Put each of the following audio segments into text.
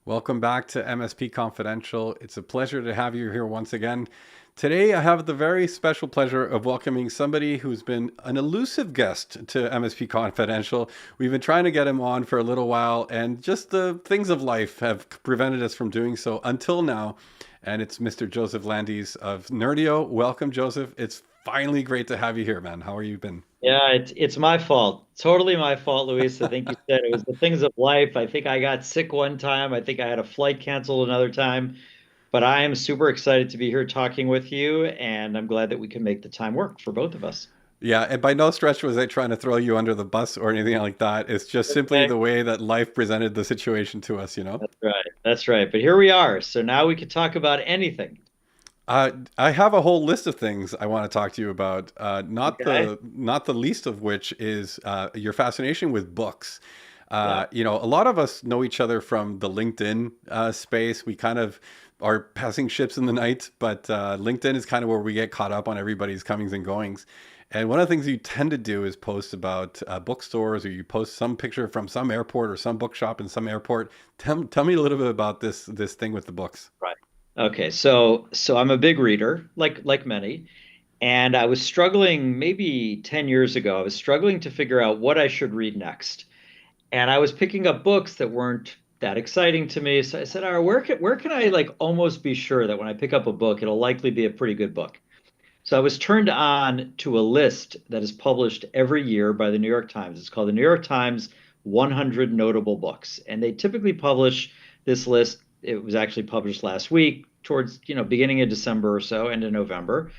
Welcome back to MSP Confidential. It's a pleasure to have you here once again. Today, I have the very special pleasure of welcoming somebody who's been an elusive guest to MSP Confidential. We've been trying to get him on for a little while, and just the things of life have prevented us from doing so until now. And it's Mr. Joseph Landis of Nerdio. Welcome, Joseph. It's finally great to have you here, man. How are you been? Yeah, it's my fault. Totally my fault, Luis. I think you said it was the things of life. I think I got sick one time. I think I had a flight canceled another time. But I am super excited to be here talking with you, and I'm glad that we can make the time work for both of us. Yeah, and by no stretch was I trying to throw you under the bus or anything like that. It's just simply Okay. the way that life presented the situation to us, you know? That's right. That's right. But here we are. So now we can talk about anything. I have a whole list of things I want to talk to you about. Okay. Not the least of which is your fascination with books. Yeah. A lot of us know each other from the LinkedIn space. We kind of are passing ships in the night, but LinkedIn is kind of where we get caught up on everybody's comings and goings. And one of the things you tend to do is post about bookstores, or you post some picture from some airport or some bookshop in some airport. Tell me a little bit about this thing with the books. Right. Okay. So I'm a big reader, like many, and I was struggling maybe 10 years ago. I was struggling to figure out what I should read next. And I was picking up books that weren't that exciting to me. So I said, all right, where can I like almost be sure that when I pick up a book, it'll likely be a pretty good book? So I was turned on to a list that is published every year by the New York Times. It's called the New York Times 100 Notable Books. And they typically publish this list. It was actually published last week towards, beginning of December or so, end of November.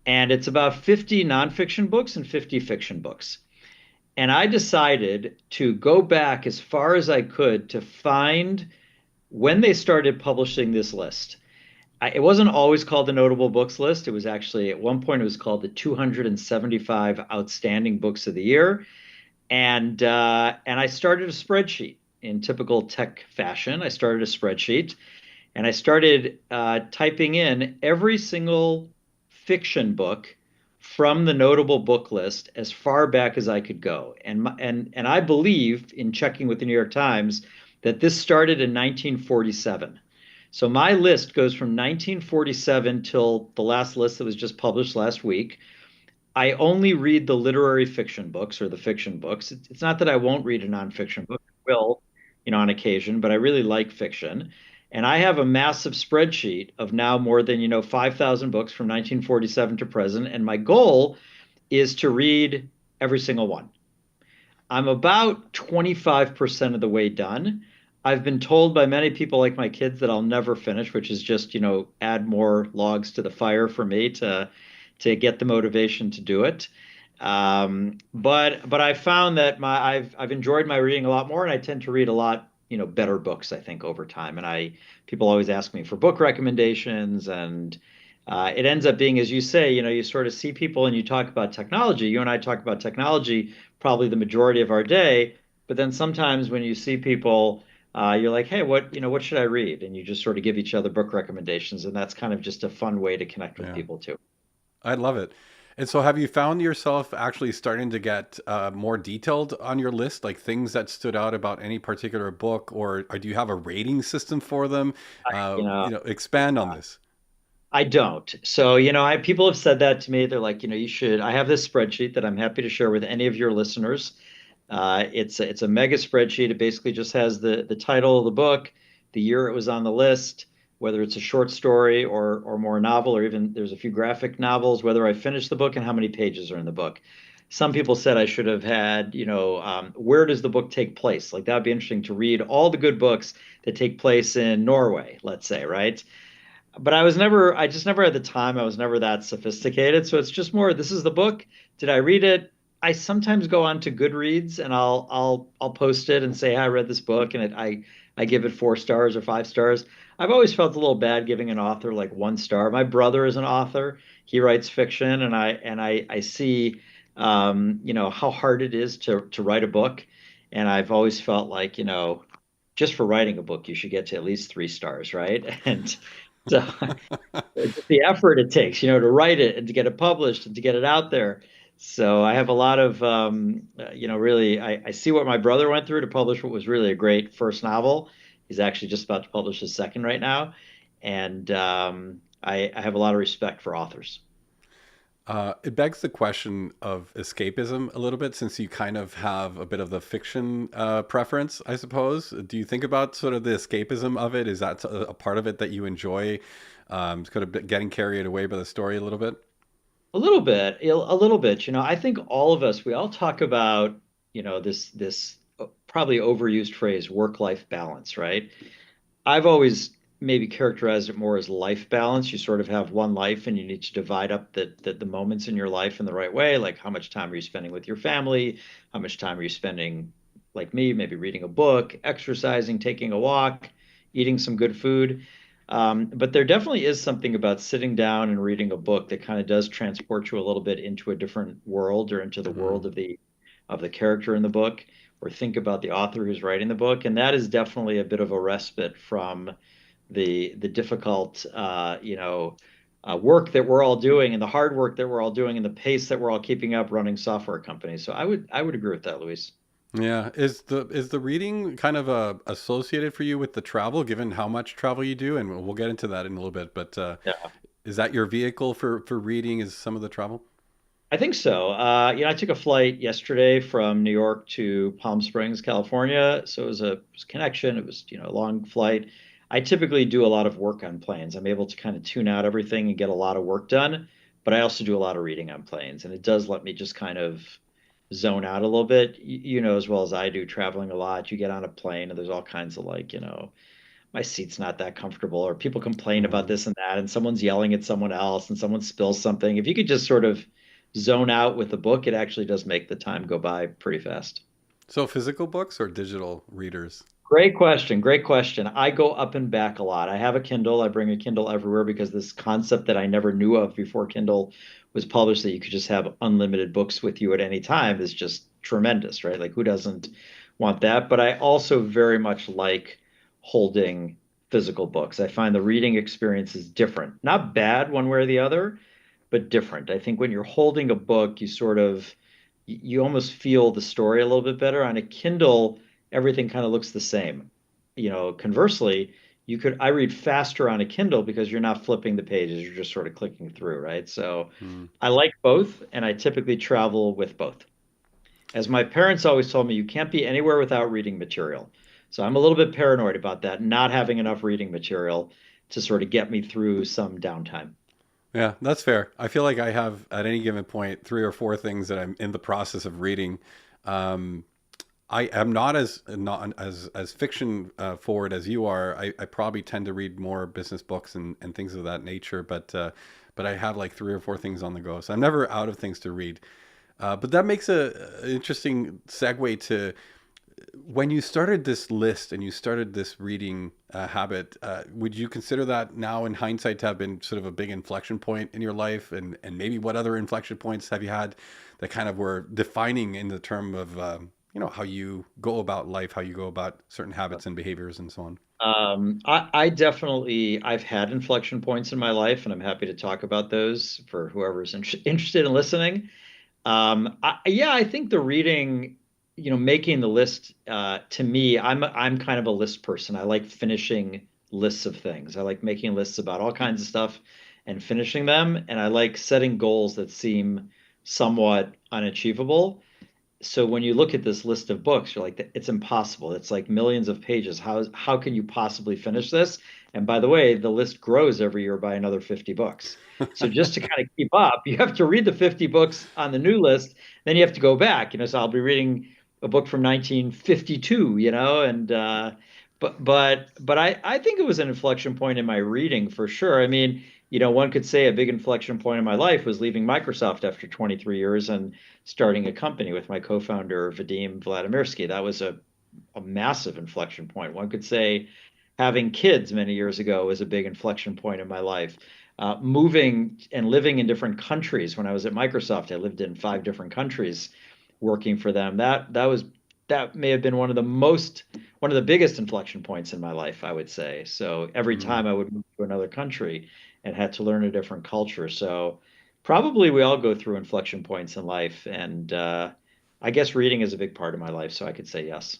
And it's about 50 nonfiction books and 50 fiction books. And I decided to go back as far as I could to find when they started publishing this list. It wasn't always called the notable books list. It was actually, at one point, it was called the 275 outstanding books of the year. And I started a spreadsheet in typical tech fashion. I started a spreadsheet and I started typing in every single fiction book from the notable book list as far back as I could go. And I believe in checking with the New York Times that this started in 1947. So my list goes from 1947 till the last list that was just published last week. I only read the literary fiction books or the fiction books. It's not that I won't read a nonfiction book. I will, on occasion, but I really like fiction. And I have a massive spreadsheet of now more than, 5,000 books from 1947 to present. And my goal is to read every single one. I'm about 25% of the way done. I've been told by many people like my kids that I'll never finish, which is just, add more logs to the fire for me to get the motivation to do it. But I found that I've enjoyed my reading a lot more, and I tend to read a lot, better books, I think, over time. And people always ask me for book recommendations, and it ends up being, as you say, you sort of see people and you talk about technology. You and I talk about technology probably the majority of our day, but then sometimes when you see people, you're like, hey, what should I read? And you just sort of give each other book recommendations, and that's kind of just a fun way to connect with Yeah. people too. I love it. And so, have you found yourself actually starting to get more detailed on your list, like things that stood out about any particular book, or do you have a rating system for them? You know, Expand on this. I don't. So, people have said that to me. They're like, you should. I have this spreadsheet that I'm happy to share with any of your listeners. It's a mega spreadsheet. It basically just has the title of the book, the year it was on the list, whether it's a short story or more novel, or even there's a few graphic novels, whether I finished the book and how many pages are in the book. Some people said I should have had, where does the book take place? Like that would be interesting to read all the good books that take place in Norway, let's say, right? But I just never had the time. I was never that sophisticated. So it's just more, this is the book. Did I read it? I sometimes go on to Goodreads and I'll post it and say, hey, I read this book, and I give it 4 stars or 5 stars. I've always felt a little bad giving an author like 1 star. My brother is an author. He writes fiction, and I see how hard it is to write a book. And I've always felt like, just for writing a book, you should get to at least 3 stars, right? And so the effort it takes, to write it and to get it published and to get it out there. So I have a lot of, really, I see what my brother went through to publish what was really a great first novel. He's actually just about to publish his second right now. And I have a lot of respect for authors. It begs the question of escapism a little bit, since you kind of have a bit of the fiction preference, I suppose. Do you think about sort of the escapism of it? Is that a part of it that you enjoy, kind of getting carried away by the story a little bit? A little bit. I think all of us, we all talk about, this probably overused phrase, work-life balance, right? I've always maybe characterized it more as life balance. You sort of have one life and you need to divide up the moments in your life in the right way. Like how much time are you spending with your family? How much time are you spending, like me, maybe reading a book, exercising, taking a walk, eating some good food. But there definitely is something about sitting down and reading a book that kind of does transport you a little bit into a different world or into the world Mm. of the character in the book, or think about the author who's writing the book. And that is definitely a bit of a respite from the difficult work that we're all doing and the hard work that we're all doing and the pace that we're all keeping up running software companies. So I would agree with that, Luis. Yeah, is the reading kind of associated for you with the travel, given how much travel you do? And we'll get into that in a little bit. But Yeah. is that your vehicle for reading? Is some of the travel? I think so. I took a flight yesterday from New York to Palm Springs, California. So it was a connection. It was, a long flight. I typically do a lot of work on planes. I'm able to kind of tune out everything and get a lot of work done, but I also do a lot of reading on planes, and it does let me just kind of zone out a little bit. You know as well as I do, traveling a lot. You get on a plane and there's all kinds of like, my seat's not that comfortable, or people complain about Mhm. this and that, and someone's yelling at someone else, and someone spills something. If you could just sort of zone out with the book, it actually does make the time go by pretty fast. So physical books or digital readers? Great question. Great question. I go up and back a lot. I have a Kindle. I bring a Kindle everywhere because this concept that I never knew of before Kindle was published, that you could just have unlimited books with you at any time, is just tremendous, right? Like, who doesn't want that? But I also very much like holding physical books. I find the reading experience is different. Not bad one way or the other, but different. I think when you're holding a book, you almost feel the story a little bit better. On a Kindle, everything kind of looks the same. Conversely, I read faster on a Kindle because you're not flipping the pages, you're just sort of clicking through, right? So Hmm. I like both, and I typically travel with both. As my parents always told me, you can't be anywhere without reading material. So I'm a little bit paranoid about that, not having enough reading material to sort of get me through some downtime. Yeah, that's fair. I feel like I have at any given point three or four things that I'm in the process of reading. Um, I am not as fiction forward as you are. I probably tend to read more business books and things of that nature, but I have like three or four things on the go, so I'm never out of things to read. But that makes a interesting segue to when you started this list and you started this reading habit. Would you consider that now, in hindsight, to have been sort of a big inflection point in your life? And maybe what other inflection points have you had that kind of were defining in the term of how you go about life, how you go about certain habits and behaviors and so on? I definitely, I've had inflection points in my life, and I'm happy to talk about those for whoever's interested in listening. Yeah, I think the reading, making the list, to me, I'm kind of a list person. I like finishing lists of things. I like making lists about all kinds of stuff and finishing them, and I like setting goals that seem somewhat unachievable. So when you look at this list of books, you're like, it's impossible. It's like millions of pages. How can you possibly finish this? And by the way, the list grows every year by another 50 books. So just to kind of keep up, you have to read the 50 books on the new list, then you have to go back. So I'll be reading a book from 1952, and but I think it was an inflection point in my reading for sure. I mean, one could say a big inflection point in my life was leaving Microsoft after 23 years and starting a company with my co-founder Vadim Vladimirsky. That was a a massive inflection point. One could say having kids many years ago was a big inflection point in my life. Moving and living in different countries. When I was at Microsoft, I lived in 5 different countries working for them. That may have been one of the biggest inflection points in my life, I would say. So every Mm. time I would move to another country and had to learn a different culture. So probably we all go through inflection points in life, and I guess reading is a big part of my life, so I could say yes.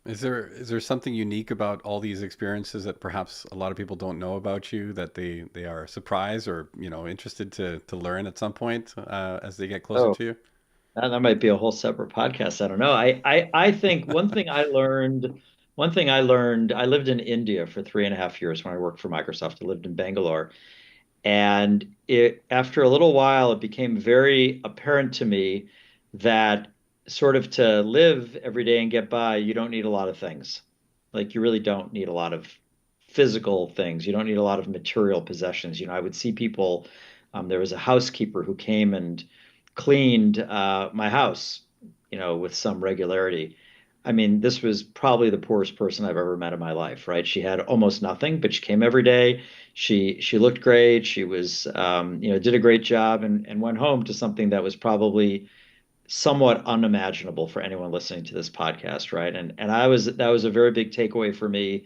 Is there something unique about all these experiences that perhaps a lot of people don't know about you that they are surprised or interested to learn at some point as they get closer Oh, to you? that might be a whole separate podcast. I don't know. I think one thing I learned, I lived in India for 3.5 years when I worked for Microsoft. I lived in Bangalore. And after a little while, it became very apparent to me that sort of to live every day and get by, you don't need a lot of things. Like you really don't need a lot of physical things. You don't need a lot of material possessions. I would see people, there was a housekeeper who came and cleaned my house, with some regularity. I mean, this was probably the poorest person I've ever met in my life, right? She had almost nothing, but she came every day. She looked great. She was, did a great job and went home to something that was probably somewhat unimaginable for anyone listening to this podcast, right? And that was a very big takeaway for me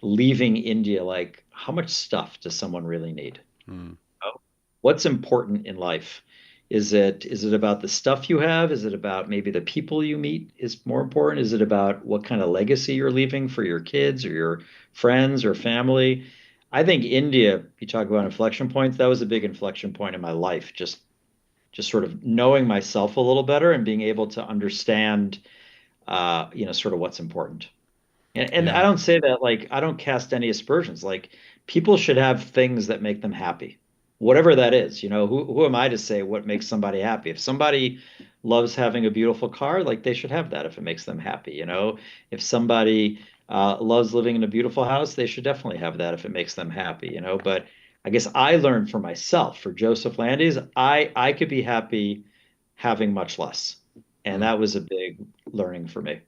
leaving India. Like, how much stuff does someone really need? Mm. Oh, what's important in life? Is it about the stuff you have? Is it about maybe the people you meet is more important? Is it about what kind of legacy you're leaving for your kids or your friends or family? I think India, you talk about inflection points, that was a big inflection point in my life. Just sort of knowing myself a little better and being able to understand sort of what's important. And I Yeah. don't say that like I don't cast any aspersions. Like people should have things that make them happy, whatever that is. Who am I to say what makes somebody happy? If somebody loves having a beautiful car, like they should have that if it makes them happy. If somebody loves living in a beautiful house, they should definitely have that if it makes them happy. But I guess I learned for myself, for Joseph Landis, I could be happy having much less, and Mm. that was a big learning for me.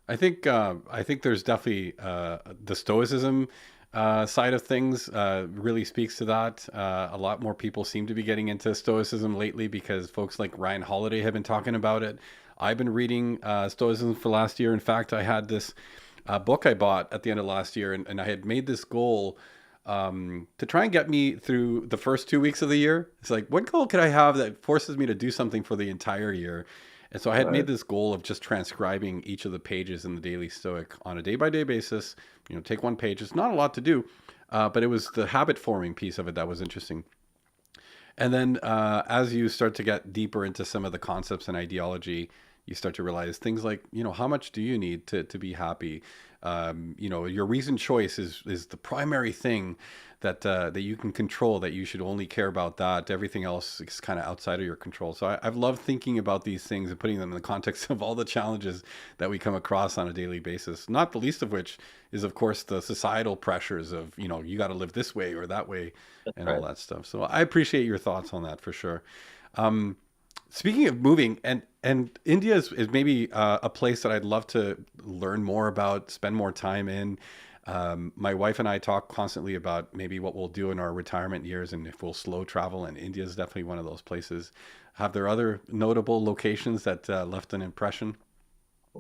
I think there's definitely the stoicism side of things really speaks to that. A lot more people seem to be getting into stoicism lately because folks like Ryan Holiday have been talking about it. I've been reading stoicism for last year. In fact, I had this book I bought at the end of last year, and I had made this goal to try and get me through the first 2 weeks of the year. It's like, what goal could I have that forces me to do something for the entire year? And so I had made Right. this goal of just transcribing each of the pages in the Daily Stoic on a day by day basis. Take one page. It's not a lot to do, but it was the habit forming piece of it that was interesting. And then as you start to get deeper into some of the concepts and ideology, you start to realize things like, how much do you need to be happy? Your reasoned choice is the primary thing that you can control, that you should only care about that. Everything else is kind of outside of your control. So I've loved thinking about these things and putting them in the context of all the challenges that we come across on a daily basis, not the least of which is, of course, the societal pressures of, you got to live this way or that way That's and all right. that stuff. So I appreciate your thoughts on that for sure. Um, Speaking of moving, and India is maybe a place that I'd love to learn more about, spend more time in. My wife and I talk constantly about maybe what we'll do in our retirement years and if we'll slow travel. And India is definitely one of those places. Have there other notable locations that left an impression?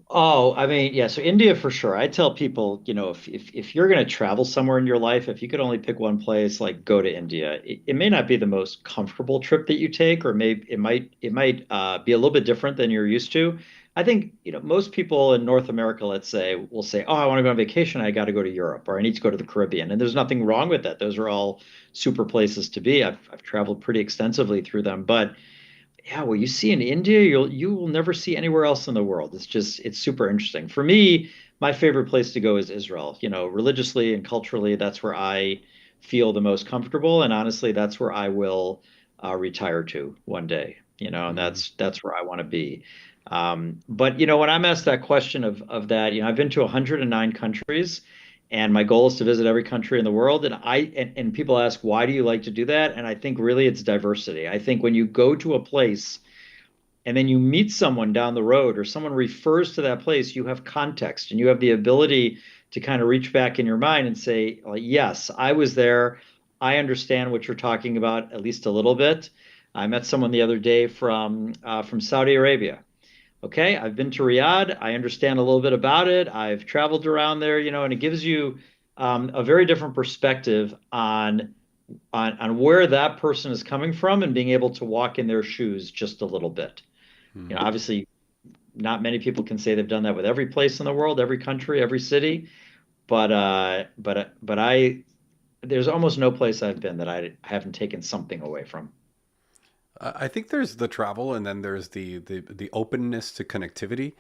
Oh, I mean, yeah, so India for sure. I tell people, if you're going to travel somewhere in your life, if you could only pick one place, like go to India. It may not be the most comfortable trip that you take, or maybe it might be a little bit different than you're used to. I think, most people in North America, let's say, will say, "Oh, I want to go on vacation. I got to go to Europe, or I need to go to the Caribbean." And there's nothing wrong with that. Those are all super places to be. I've traveled pretty extensively through them, but yeah, what you see in India, you will never see anywhere else in the world. It's super interesting. For me, my favorite place to go is Israel. Religiously and culturally, that's where I feel the most comfortable, and honestly, that's where I will retire to one day. And Mm. that's where I want to be. But when I'm asked that question of that, I've been to 109 countries, and my goal is to visit every country in the world. And people ask, why do you like to do that? And I think really it's diversity. I think when you go to a place and then you meet someone down the road or someone refers to that place, you have context and you have the ability to kind of reach back in your mind and say, yes, I was there. I understand what you're talking about at least a little bit. I met someone the other day from Saudi Arabia. Okay, I've been to Riyadh. I understand a little bit about it. I've traveled around there, and it gives you a very different perspective on where that person is coming from and being able to walk in their shoes just a little bit. Hmm. Obviously, not many people can say they've done that with every place in the world, every country, every city, but I there's almost no place I've been that I haven't taken something away from. I think there's the travel, and then there's the openness to connectivity.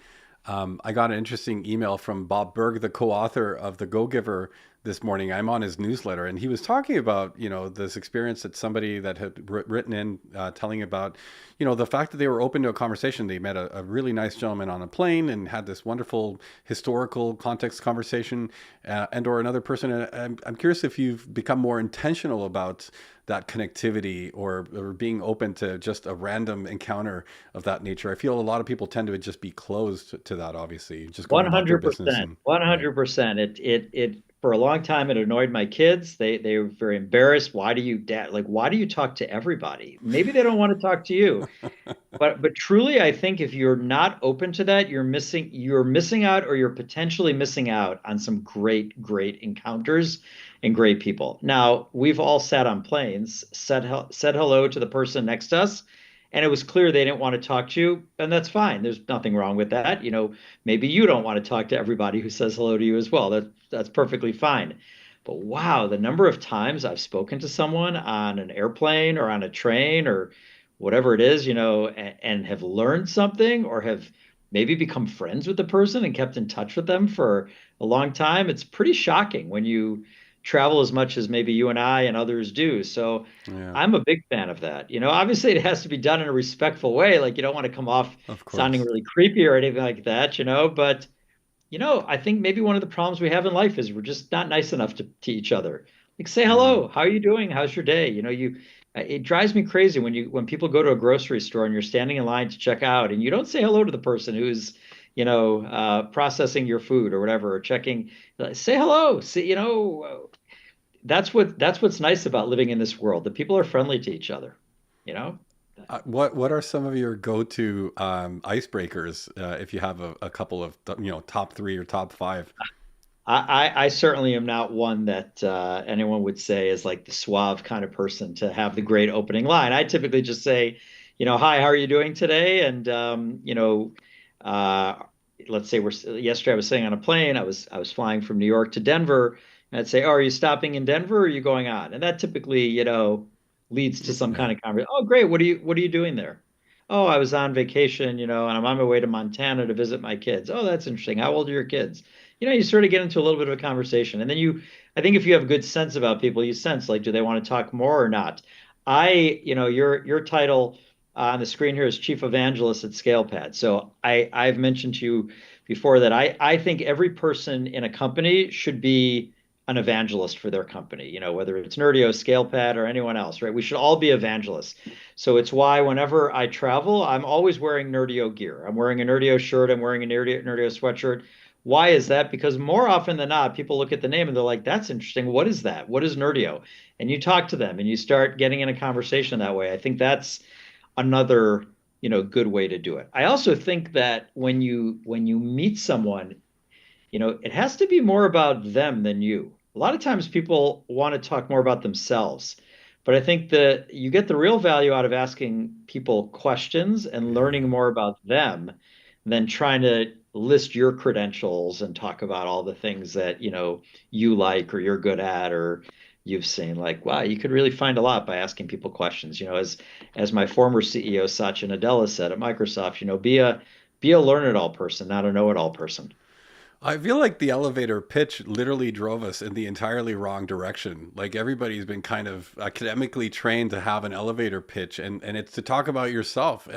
I got an interesting email from Bob Berg, the co-author of The Go Giver, this morning. I'm on his newsletter, and he was talking about this experience that somebody that had written in, telling about the fact that they were open to a conversation. They met a really nice gentleman on a plane and had this wonderful historical context conversation, and or another person. And I'm curious if you've become more intentional about that connectivity, or being open to just a random encounter of that nature. I feel a lot of people tend to just be closed to that, obviously, just going about their business. 100%. And right. 100%. It for a long time it annoyed my kids. They were very embarrassed. Why do you dad like why do you talk to everybody? Maybe they don't want to talk to you. But truly, I think if you're not open to that, you're missing out, or you're potentially missing out on some great encounters and great people. Now, we've all sat on planes, said hello to the person next to us, and it was clear they didn't want to talk to you, and that's fine. There's nothing wrong with that. Maybe you don't want to talk to everybody who says hello to you as well. That's perfectly fine. But wow, the number of times I've spoken to someone on an airplane or on a train or whatever it is, and have learned something or have maybe become friends with the person and kept in touch with them for a long time. It's pretty shocking when you travel as much as maybe you and I and others do. So Yeah, I'm a big fan of that. Obviously it has to be done in a respectful way. Like you don't want to come off of sounding course. really creepy or anything like that, but I think maybe one of the problems we have in life is we're just not nice enough to each other. Like, say Mm. hello. How are you doing? How's your day? It drives me crazy when people go to a grocery store and you're standing in line to check out and you don't say hello to the person who's, processing your food or whatever, or checking. Say hello. See, that's what's nice about living in this world. That people are friendly to each other. You know. What are some of your go-to icebreakers, if you have a couple of top three or top five? I certainly am not one that anyone would say is like the suave kind of person to have the great opening line. I typically just say, hi, how are you doing today? And uh, let's say yesterday I was sitting on a plane. I was flying from New York to Denver, and I'd say, oh, are you stopping in Denver or are you going on? And that typically, leads to some Yeah. kind of conversation. Oh, great. What are you doing there? Oh, I was on vacation, and I'm on my way to Montana to visit my kids. Oh, that's interesting. How old are your kids? You sort of get into a little bit of a conversation. And then I think if you have a good sense about people, you sense like, do they want to talk more or not? Your title on the screen here is Chief Evangelist at ScalePad. So I've mentioned to you before that I think every person in a company should be an evangelist for their company, whether it's Nerdio, ScalePad, or anyone else, right? We should all be evangelists. So it's why whenever I travel, I'm always wearing Nerdio gear. I'm wearing a Nerdio shirt, I'm wearing a Nerdio sweatshirt. Why is that? Because more often than not, people look at the name and they're like, that's interesting. What is that? What is Nerdio? And you talk to them and you start getting in a conversation that way. I think that's another, good way to do it. I also think that when you meet someone, it has to be more about them than you. A lot of times people want to talk more about themselves, but I think that you get the real value out of asking people questions and Yeah. learning more about them than trying to list your credentials and talk about all the things that, you like or you're good at or you've seen. Like, wow, you could really find a lot by asking people questions. As my former CEO Satya Nadella said at Microsoft, be a learn-it-all person, not a know-it-all person. I feel like the elevator pitch literally drove us in the entirely wrong direction. Like everybody's been kind of academically trained to have an elevator pitch, and it's to talk about yourself.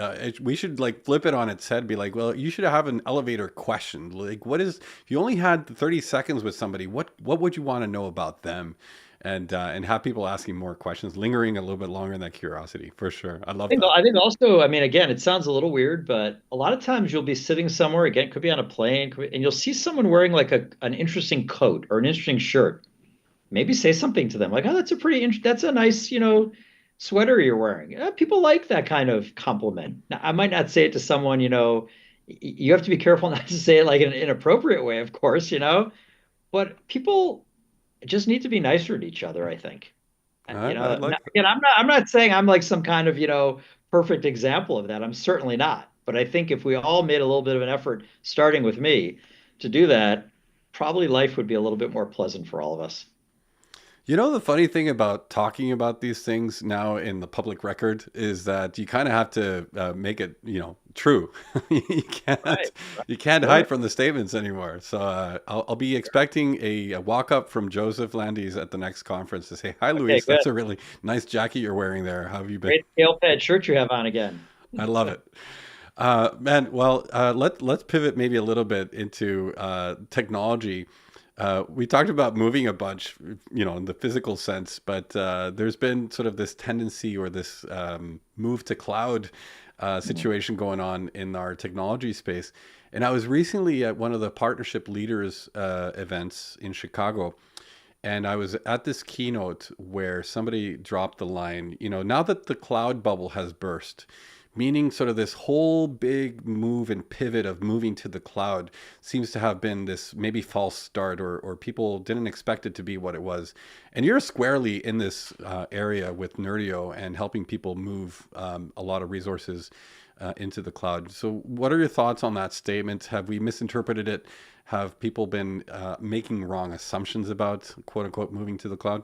We should like flip it on its head, be like, well, you should have an elevator question. Like, if you only had 30 seconds with somebody, what would you want to know about them? and have people asking more questions, lingering a little bit longer in that curiosity for sure. I love that. I think also, I mean, again, it sounds a little weird, but a lot of times you'll be sitting somewhere, again, could be on a plane, and you'll see someone wearing like an interesting coat or an interesting shirt. Maybe say something to them like, "Oh, that's a nice, sweater you're wearing." People like that kind of compliment. Now, I might not say it to someone, you have to be careful not to say it like in an inappropriate way, of course, but people just need to be nicer to each other, I think. I like that. Again, I'm not saying I'm like some kind of, perfect example of that. I'm certainly not. But I think if we all made a little bit of an effort, starting with me, to do that, probably life would be a little bit more pleasant for all of us. You know, the funny thing about talking about these things now in the public record is that you kind of have to make it, true. you can't, Right. you can't hide Sure. from the statements anymore. So I'll be expecting a walk up from Joseph Landis at the next conference to say, "Hi, Okay, Luis. good. That's a really nice jacket you're wearing there. How have you been?" Great scale pad shirt you have on again. I love it. Man, well, let's pivot maybe a little bit into technology. We talked about moving a bunch, in the physical sense, but there's been sort of this tendency or this move to cloud Mhm. situation going on in our technology space. And I was recently at one of the partnership leaders events in Chicago, and I was at this keynote where somebody dropped the line, now that the cloud bubble has burst, meaning sort of this whole big move and pivot of moving to the cloud seems to have been this maybe false start, or people didn't expect it to be what it was. And you're squarely in this area with Nerdio and helping people move a lot of resources into the cloud. So, what are your thoughts on that statement? Have we misinterpreted it? Have people been making wrong assumptions about quote unquote moving to the cloud?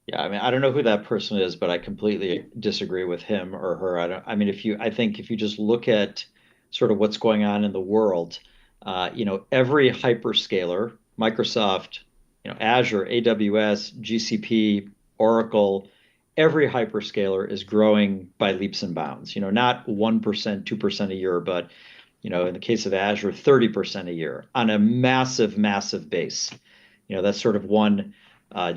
Yeah, I mean, I don't know who that person is, but I completely disagree with him or her. I mean, I think if you just look at sort of what's going on in the world, every hyperscaler, Microsoft, Azure, AWS, GCP, Oracle, every hyperscaler is growing by leaps and bounds. Not 1%, 2% a year, but, in the case of Azure, 30% a year on a massive, massive base. That's sort of one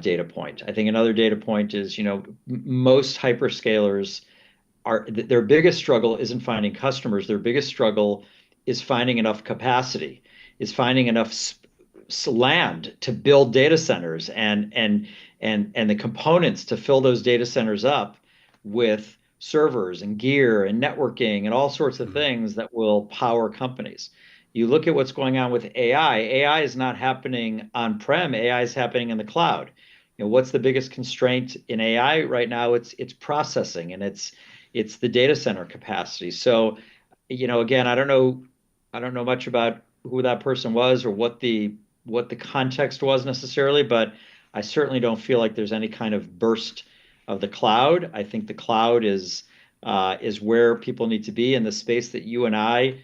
data point. I think another data point is, most hyperscalers are their biggest struggle isn't finding customers. Their biggest struggle is finding enough capacity, is finding enough land to build data centers and the components to fill those data centers up with servers and gear and networking and all sorts of Mhm. things that will power companies. You look at what's going on with AI. AI is not happening on-prem. AI is happening in the cloud. What's the biggest constraint in AI right now? It's processing and it's the data center capacity. So, again, I don't know much about who that person was or what the context was necessarily, but I certainly don't feel like there's any kind of burst of the cloud. I think the cloud is where people need to be in the space that you and I,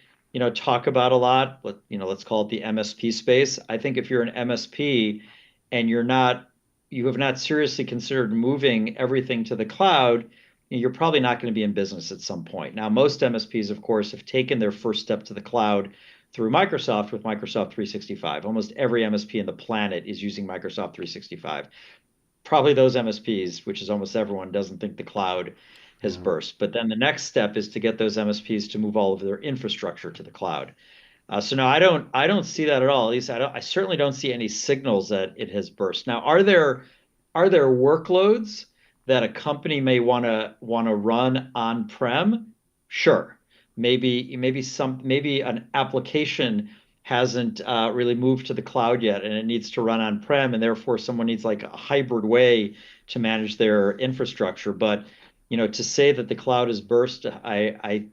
talk about a lot. Let's call it the MSP space. I think if you're an MSP and you have not seriously considered moving everything to the cloud, you're probably not going to be in business at some point. Now, most MSPs, of course, have taken their first step to the cloud through Microsoft with Microsoft 365. Almost every MSP in the planet is using Microsoft 365. Probably those MSPs, which is almost everyone, doesn't think the cloud has Yeah. burst. But then the next step is to get those MSPs to move all of their infrastructure to the cloud. So no, I don't see that at all. At least I certainly don't see any signals that it has burst. Now, are there workloads that a company may want to run on-prem? Sure. Maybe an application hasn't really moved to the cloud yet, and it needs to run on-prem, and therefore someone needs like a hybrid way to manage their infrastructure. But to say that the cloud is burst, I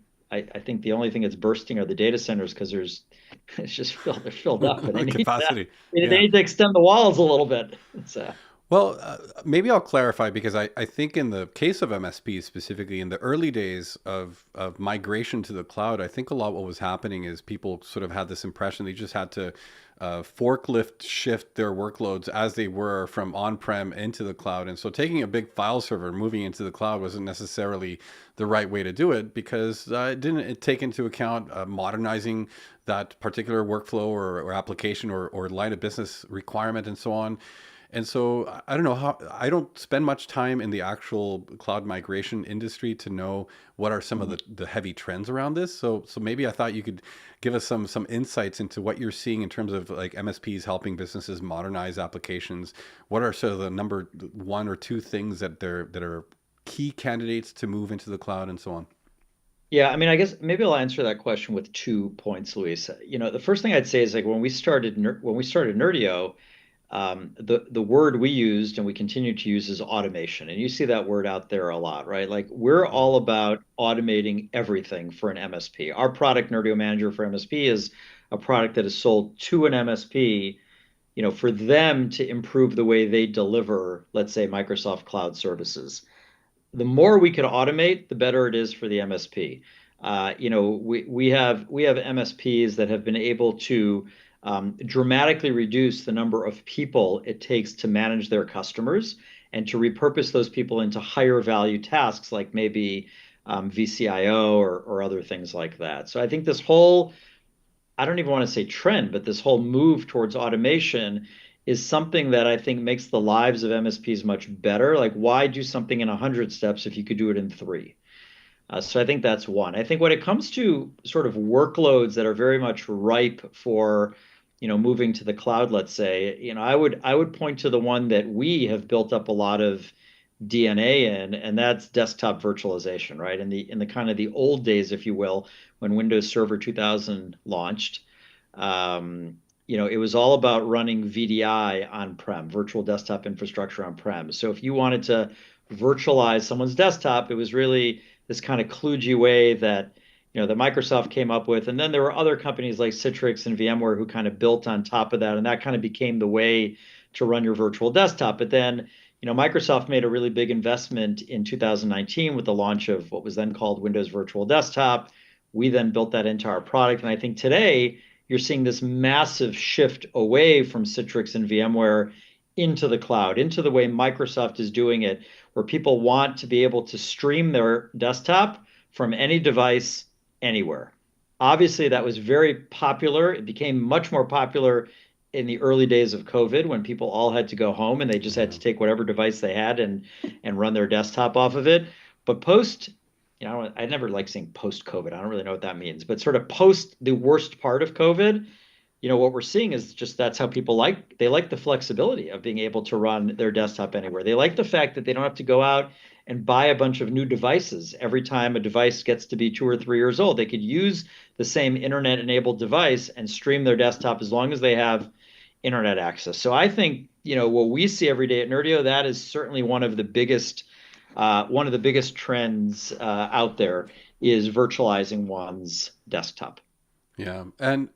think the only thing that's bursting are the data centers because it's just they're filled up, and they The need to capacity. they Yeah. need to extend the walls a little bit. So. Well, maybe I'll clarify because I think in the case of MSPs specifically, in the early days of migration to the cloud, I think a lot what was happening is people sort of had this impression they just had to forklift shift their workloads as they were from on-prem into the cloud. And so taking a big file server, moving into the cloud wasn't necessarily the right way to do it because it didn't take into account modernizing that particular workflow or application or line of business requirement and so on. And so I don't know how, I don't spend much time in the actual cloud migration industry to know what are some of Mhm. the heavy trends around this. So maybe I thought you could give us some insights into what you're seeing in terms of like MSPs helping businesses modernize applications. What are sort of the number one or two things that are key candidates to move into the cloud and so on? Yeah, I mean, I guess maybe I'll answer that question with 2 points, Luis. The first thing I'd say is like when we started Nerdio, the word we used and we continue to use is automation, and you see that word out there a lot, right? Like we're Mhm. all about automating everything for an MSP. Our product, Nerdio Manager for MSP, is a product that is sold to an MSP, for them to improve the way they deliver, let's say, Microsoft Cloud services. The more we can automate, the better it is for the MSP. We have MSPs that have been able to dramatically reduce the number of people it takes to manage their customers and to repurpose those people into higher value tasks like maybe VCIO or other things like that. So I think this whole, I don't even want to say trend, but this whole move towards automation is something that I think makes the lives of MSPs much better. Like, why do something in 100 steps if you could do it in three? So I think that's one. I think when it comes to sort of workloads that are very much ripe for, moving to the cloud, let's say, I would point to the one that we have built up a lot of DNA in, and that's desktop virtualization, right? In the kind of the old days, if you will, when Windows Server 2000 launched, it was all about running VDI on-prem, virtual desktop infrastructure on-prem. So if you wanted to virtualize someone's desktop, it was really this kind of kludgy way that Microsoft came up with. And then there were other companies like Citrix and VMware who kind of built on top of that, and that kind of became the way to run your virtual desktop. But then Microsoft made a really big investment in 2019 with the launch of what was then called Windows Virtual Desktop. We then built that into our product. And I think today you're seeing this massive shift away from Citrix and VMware into the cloud, into the way Microsoft is doing it, where people want to be able to stream their desktop from any device anywhere. Obviously, that was very popular. It became much more popular in the early days of COVID when people all had to go home and they just had Yeah. to take whatever device they had and run their desktop off of it. But I never like saying post COVID. I don't really know what that means, but sort of post the worst part of COVID, what we're seeing is just that's how people they like the flexibility of being able to run their desktop anywhere. They like the fact that they don't have to go out and buy a bunch of new devices every time a device gets to be 2 or 3 years old. They could use the same internet enabled device and stream their desktop as long as they have internet access. So I think, what we see every day at Nerdio, that is certainly one of the biggest trends out there is virtualizing one's desktop. Yeah. And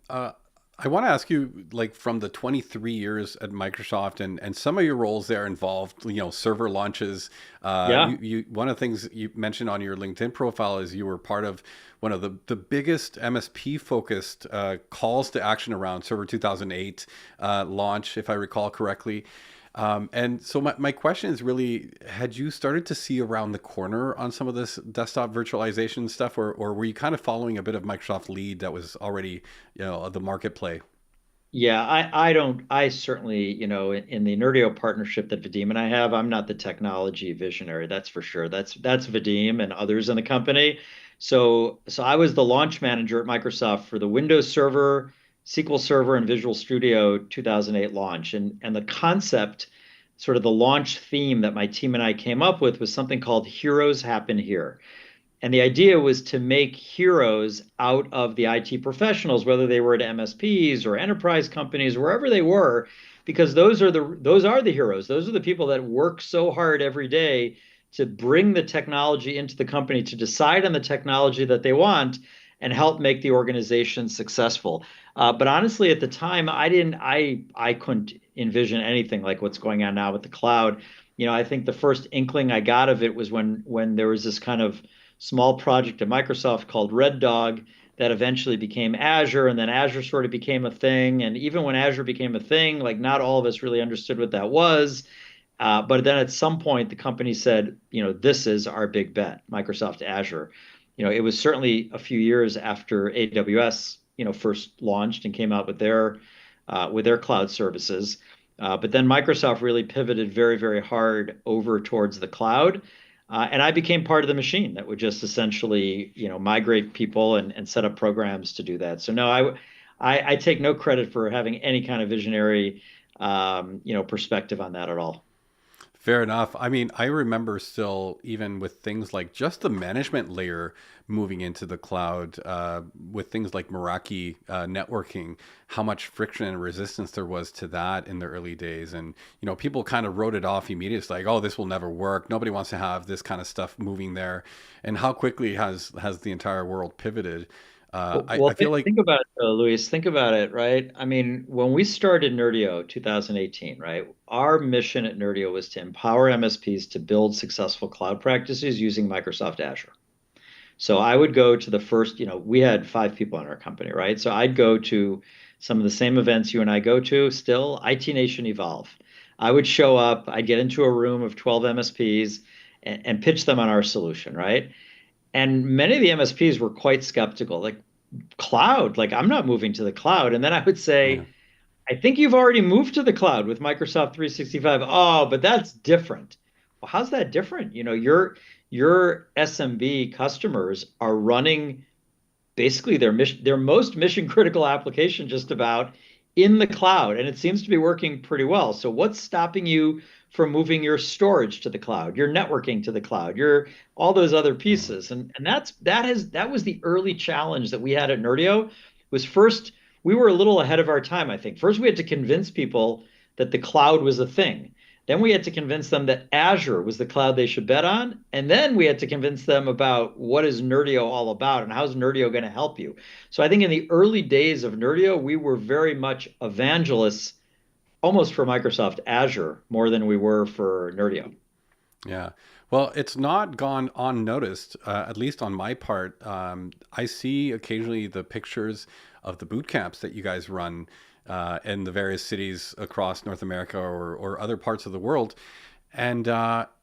I want to ask you, like, from the 23 years at Microsoft and some of your roles there involved, server launches. Yeah. One of the things you mentioned on your LinkedIn profile is you were part of one of the biggest MSP focused calls to action around Server 2008 launch, if I recall correctly. And so my question is really, had you started to see around the corner on some of this desktop virtualization stuff, or were you kind of following a bit of Microsoft lead that was already, the market play? Yeah, I certainly, in the Nerdio partnership that Vadim and I have, I'm not the technology visionary, that's for sure. That's Vadim and others in the company. So I was the launch manager at Microsoft for the Windows Server, SQL Server, and Visual Studio 2008 launch. And the concept, sort of the launch theme that my team and I came up with was something called Heroes Happen Here. And the idea was to make heroes out of the IT professionals, whether they were at MSPs or enterprise companies, wherever they were, because those are the heroes. Those are the people that work so hard every day to bring the technology into the company, to decide on the technology that they want, and help make the organization successful. But honestly, at the time, I couldn't envision anything like what's going on now with the cloud. I think the first inkling I got of it was when there was this kind of small project at Microsoft called Red Dog that eventually became Azure, and then Azure sort of became a thing. And even when Azure became a thing, like not all of us really understood what that was. But then at some point, the company said, this is our big bet, Microsoft Azure. It was certainly a few years after AWS, first launched and came out with their cloud services. But then Microsoft really pivoted very, very hard over towards the cloud. And I became part of the machine that would just essentially, migrate people and set up programs to do that. So no, I take no credit for having any kind of visionary, perspective on that at all. Fair enough. I mean, I remember still, even with things like just the management layer moving into the cloud, with things like Meraki networking, how much friction and resistance there was to that in the early days. And, people kind of wrote it off immediately. It's like, oh, this will never work. Nobody wants to have this kind of stuff moving there. And how quickly has the entire world pivoted? I feel like, Think about it, though, Luis. Think about it, right? I mean, when we started Nerdio 2018, right? Our mission at Nerdio was to empower MSPs to build successful cloud practices using Microsoft Azure. So I would go to the first, we had 5 people in our company, right? So I'd go to some of the same events you and I go to still, IT Nation Evolve. I would show up, I'd get into a room of 12 MSPs and pitch them on our solution, right? And many of the MSPs were quite skeptical, like cloud, like I'm not moving to the cloud. And then I would yeah. say, I think you've already moved to the cloud with Microsoft 365. Oh, but that's different. Well, how's that different? Your SMB customers are running basically their most mission critical application just about in the cloud, and it seems to be working pretty well. So what's stopping you from moving your storage to the cloud, your networking to the cloud, your all those other Mhm. pieces? And that was the early challenge that we had at Nerdio. Was first we were a little ahead of our time, I think. First we had to convince people that the cloud was a thing. Then we had to convince them that Azure was the cloud they should bet on. And then we had to convince them about what is Nerdio all about and how's Nerdio going to help you. So I think in the early days of Nerdio, we were very much evangelists almost for Microsoft Azure more than we were for Nerdio. Yeah. Well, it's not gone unnoticed, at least on my part. I see occasionally the pictures of the boot camps that you guys run in the various cities across North America or other parts of the world. And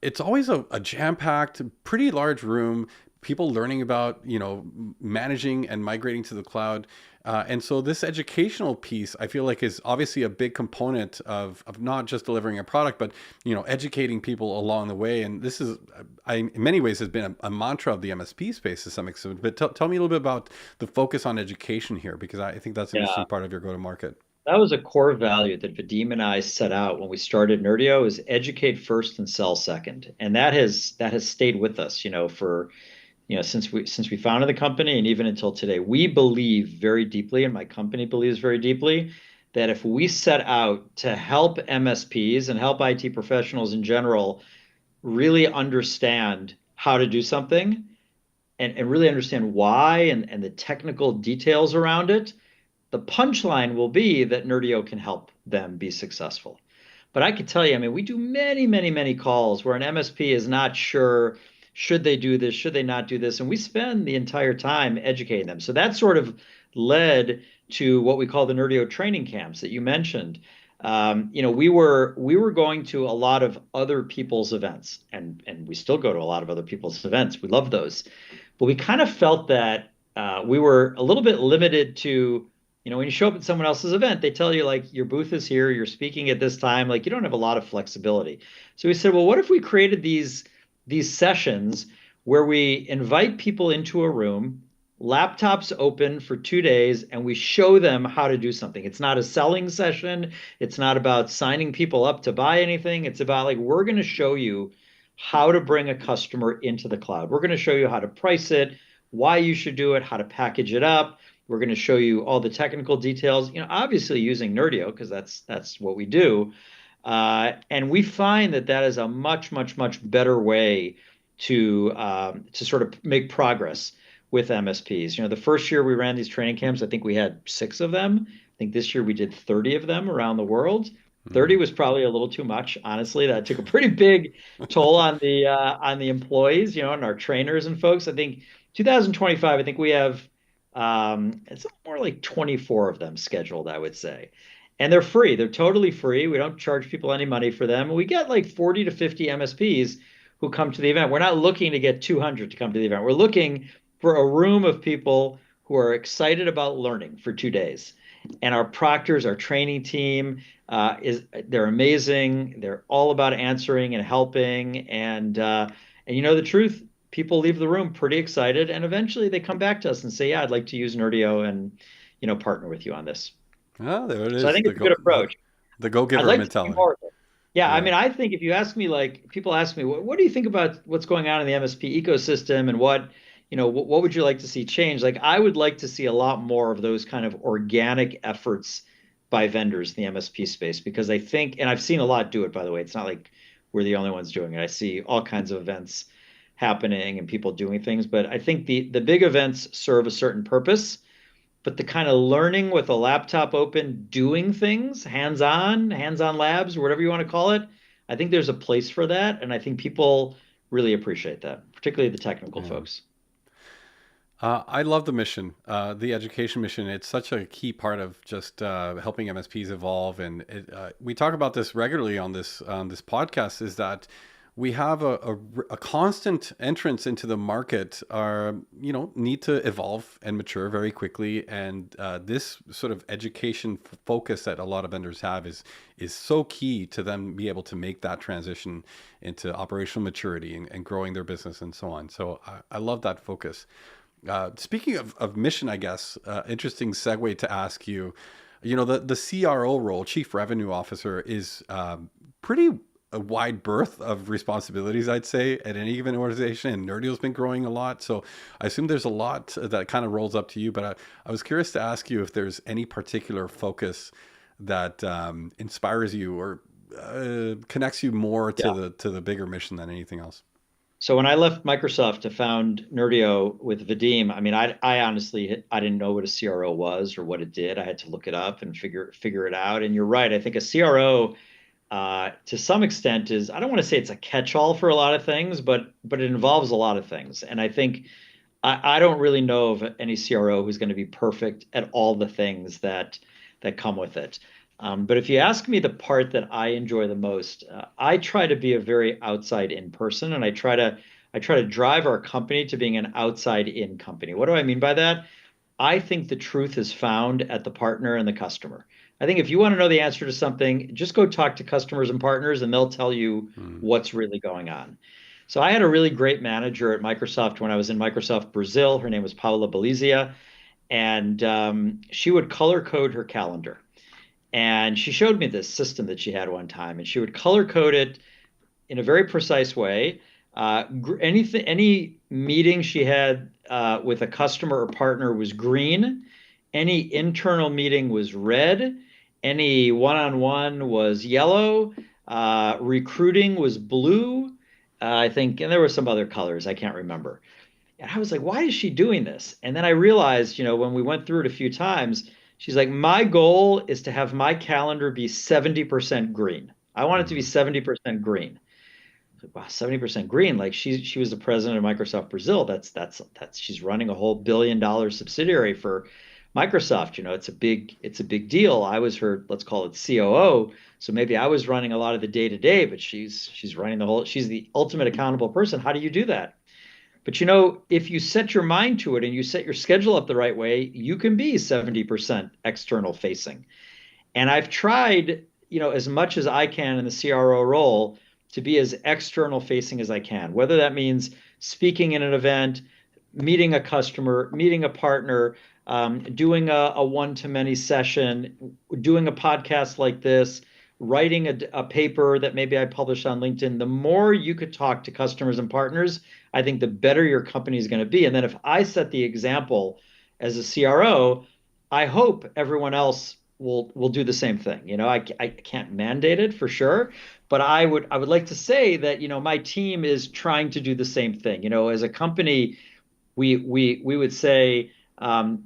it's always a jam-packed, pretty large room, people learning about, managing and migrating to the cloud. And so this educational piece, I feel like, is obviously a big component of not just delivering a product, but, educating people along the way. And this is, in many ways, has been a mantra of the MSP space to some extent. But tell me a little bit about the focus on education here, because I think that's an Yeah, interesting part of your go-to-market. that was a core value that Vadim and I set out when we started Nerdio is educate first and sell second. And that has stayed with us, for since we founded the company and even until today. We believe very deeply, and my company believes very deeply, that if we set out to help MSPs and help IT professionals in general really understand how to do something and really understand why and the technical details around it, the punchline will be that Nerdio can help them be successful. But I could tell you, I mean, we do many, many, many calls where an MSP is not sure, should they do this, should they not do this? And we spend the entire time educating them. So that sort of led to what we call the Nerdio training camps that you mentioned. We were going to a lot of other people's events, and we still go to a lot of other people's events. We love those, but we kind of felt that we were a little bit limited to, when you show up at someone else's event, they tell you like your booth is here, you're speaking at this time, like you don't have a lot of flexibility. So we said, well, what if we created these sessions where we invite people into a room, laptops open for 2 days, and we show them how to do something. It's not a selling session. It's not about signing people up to buy anything. It's about like, we're going to show you how to bring a customer into the cloud. We're going to show you how to price it, why you should do it, how to package it up. We're going to show you all the technical details, obviously using Nerdio because that's what we do. And we find that that is a much, much, much better way to sort of make progress with MSPs. The first year we ran these training camps, I think we had 6 of them. I think this year we did 30 of them around the world. 30 Mm. was probably a little too much, honestly. That took a pretty big toll on the employees, and our trainers and folks. I think 2025, I think we have it's more like 24 of them scheduled, I would say. And they're free. They're totally free. We don't charge people any money for them. We get like 40 to 50 MSPs who come to the event. We're not looking to get 200 to come to the event. We're looking for a room of people who are excited about learning for 2 days. And our proctors, our training team, they're amazing. They're all about answering and helping. And you know the truth, people leave the room pretty excited, and eventually they come back to us and say, "Yeah, I'd like to use Nerdio and partner with you on this." Ah, there it So I is. think it's a good approach. The I'd go-giver like to see mentality. more of it. Yeah, I Yeah. mean, I think if you ask me, like, people ask me, what do you think about what's going on in the MSP ecosystem and what would you like to see change? Like, I would like to see a lot more of those kind of organic efforts by vendors in the MSP space because I think, and I've seen a lot do it, by the way. It's not like we're the only ones doing it. I see all kinds of events happening and people doing things, but I think the big events serve a certain purpose, but the kind of learning with a laptop open, doing things, hands-on labs, whatever you want to call it, I think there's a place for that, and I think people really appreciate that, particularly the technical Yeah. folks. I love the mission, the education mission. It's such a key part of just helping MSPs evolve, and we talk about this regularly on this podcast. Is that we have a constant entrance into the market, are need to evolve and mature very quickly, and this sort of education focus that a lot of vendors have is so key to them be able to make that transition into operational maturity and growing their business and so on. So I love that focus. Speaking of mission, I guess, interesting segue to ask you, the CRO role, Chief Revenue Officer, is pretty a wide berth of responsibilities, I'd say, at any given organization. And Nerdio's been growing a lot. So I assume there's a lot that kind of rolls up to you. But I was curious to ask you if there's any particular focus that inspires you or connects you more Yeah. to the bigger mission than anything else. So when I left Microsoft to found Nerdio with Vadim, I mean, I honestly I didn't know what a CRO was or what it did. I had to look it up and figure it out. And you're right. I think a CRO, to some extent, is I don't want to say it's a catch-all for a lot of things, but it involves a lot of things. And I think I don't really know of any CRO who's going to be perfect at all the things that come with it. But if you ask me the part that I enjoy the most, I try to be a very outside in person, and I try to drive our company to being an outside in company. What do I mean by that? I think the truth is found at the partner and the customer. I think if you want to know the answer to something, just go talk to customers and partners, and they'll tell you Hmm. what's really going on. So I had a really great manager at Microsoft when I was in Microsoft Brazil. Her name was Paula Belizia, and she would color code her calendar. And she showed me this system that she had one time, and she would color code it in a very precise way. Any meeting she had with a customer or partner was green. Any internal meeting was red. Any one-on-one was yellow. Recruiting was blue. I think, and there were some other colors I can't remember. And I was like, why is she doing this? And then I realized, when we went through it a few times, she's like, my goal is to have my calendar be 70% green. I want it to be Hmm. 70% green. Like, wow, 70% green. Like she was the president of Microsoft Brazil. That's she's running a whole $1 billion subsidiary for Microsoft. It's a big deal. I was her, let's call it COO. So maybe I was running a lot of the day to day, but she's running the whole, she's the ultimate accountable person. How do you do that? But if you set your mind to it and you set your schedule up the right way, you can be 70% external facing. And I've tried, as much as I can in the CRO role to be as external facing as I can, whether that means speaking in an event, meeting a customer, meeting a partner, doing a one-to-many session, doing a podcast like this, writing a paper that maybe I publish on LinkedIn. The more you could talk to customers and partners, I think the better your company is going to be. And then if I set the example as a CRO, I hope everyone else will do the same thing. I can't mandate it for sure, but I would like to say that my team is trying to do the same thing. As a company, we would say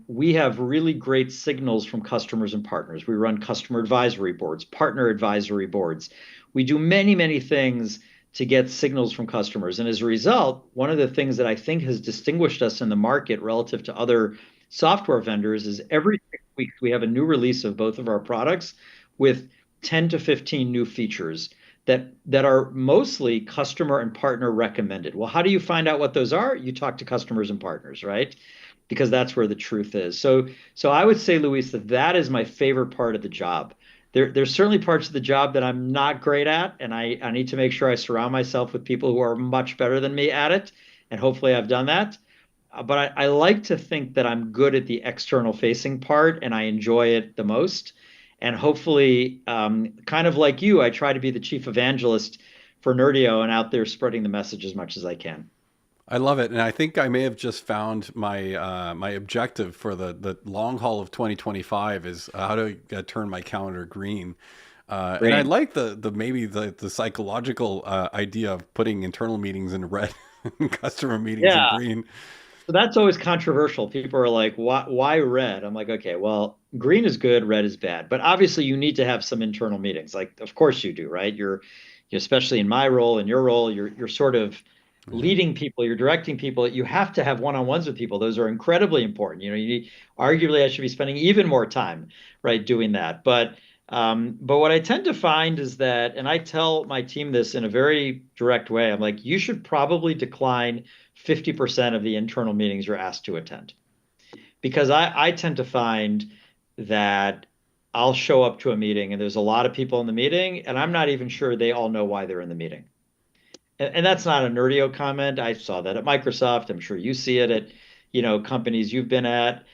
we have really great signals from customers and partners. We run customer advisory boards, partner advisory boards. We do many things to get signals from customers. And as a result, one of the things that I think has distinguished us in the market relative to other software vendors is every 6 weeks we have a new release of both of our products with 10 to 15 new features that are mostly customer and partner recommended. Well, how do you find out what those are? You talk to customers and partners, right? because that's where the truth is. So I would say, Luis, that that is my favorite part of the job. There's certainly parts of the job that I'm not great at, and I need to make sure I surround myself with people who are much better than me at it, and hopefully I've done that. But I like to think that I'm good at the external facing part and I enjoy it the most. And hopefully, kind of like you, I try to be the chief evangelist for Nerdio and out there spreading the message as much as I can. I love it, and I think I may have just found my my objective for the long haul of 2025 is how to turn my calendar green. And I Green. like the maybe the psychological idea of putting internal meetings in red and customer meetings in Yeah. green. So that's always controversial. People are like, why red? I'm like, okay, well, green is good, red is bad. But obviously you need to have some internal meetings. Like, of course you do, right? Especially in my role, in your role, you're sort of Yeah. leading people, you're directing people. You have to have one-on-ones with people. Those are incredibly important. Arguably I should be spending even more time, right, doing that. But what I tend to find is that, and I tell my team this in a very direct way, I'm like, you should probably decline 50% of the internal meetings you're asked to attend. Because I tend to find that I'll show up to a meeting and there's a lot of people in the meeting, and I'm not even sure they all know why they're in the meeting. And that's not a Nerdio comment. I saw that at Microsoft. I'm sure you see it at, companies you've been at.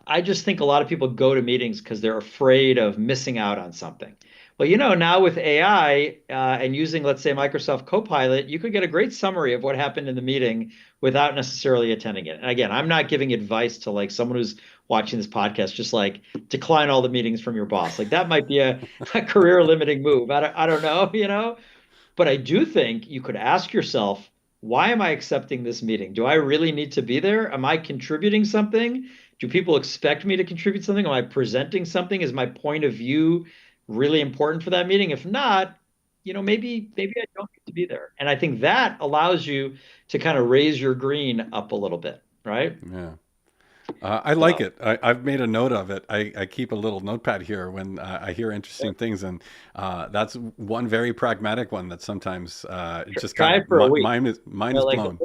I just think a lot of people go to meetings because they're afraid of missing out on something. Well, now with AI and using, let's say, Microsoft Copilot, you could get a great summary of what happened in the meeting without necessarily attending it. And again, I'm not giving advice to like someone who's watching this podcast, just like decline all the meetings from your boss. Like that might be a career limiting move. I don't know, but I do think you could ask yourself, why am I accepting this meeting? Do I really need to be there? Am I contributing something? Do people expect me to contribute something? Am I presenting something? Is my point of view really important for that meeting? If not, maybe I don't need to be there. And I think that allows you to kind of raise your green up a little bit, right? Yeah. I like So it. I've made a note of it. I keep a little notepad here when I hear interesting things, and that's one very pragmatic one that sometimes it just kind try of it for a week. mine is Like blown.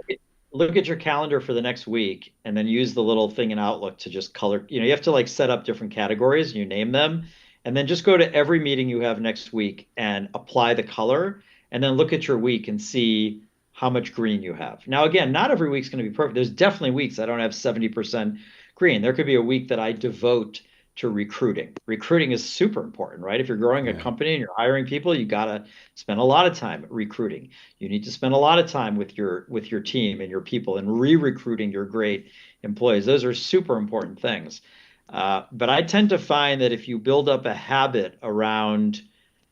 look at your calendar for the next week and then use the little thing in Outlook to just color. You have to like set up different categories and you name them. And then just go to every meeting you have next week and apply the color. And then look at your week and see how much green you have. Now, again, not every week's going to be perfect. There's definitely weeks I don't have 70% green. There could be a week that I devote to recruiting. Recruiting is super important, right? If you're growing a Yeah. company and you're hiring people, you got to spend a lot of time recruiting. You need to spend a lot of time with your team and your people and re-recruiting your great employees. Those are super important things. But I tend to find that if you build up a habit around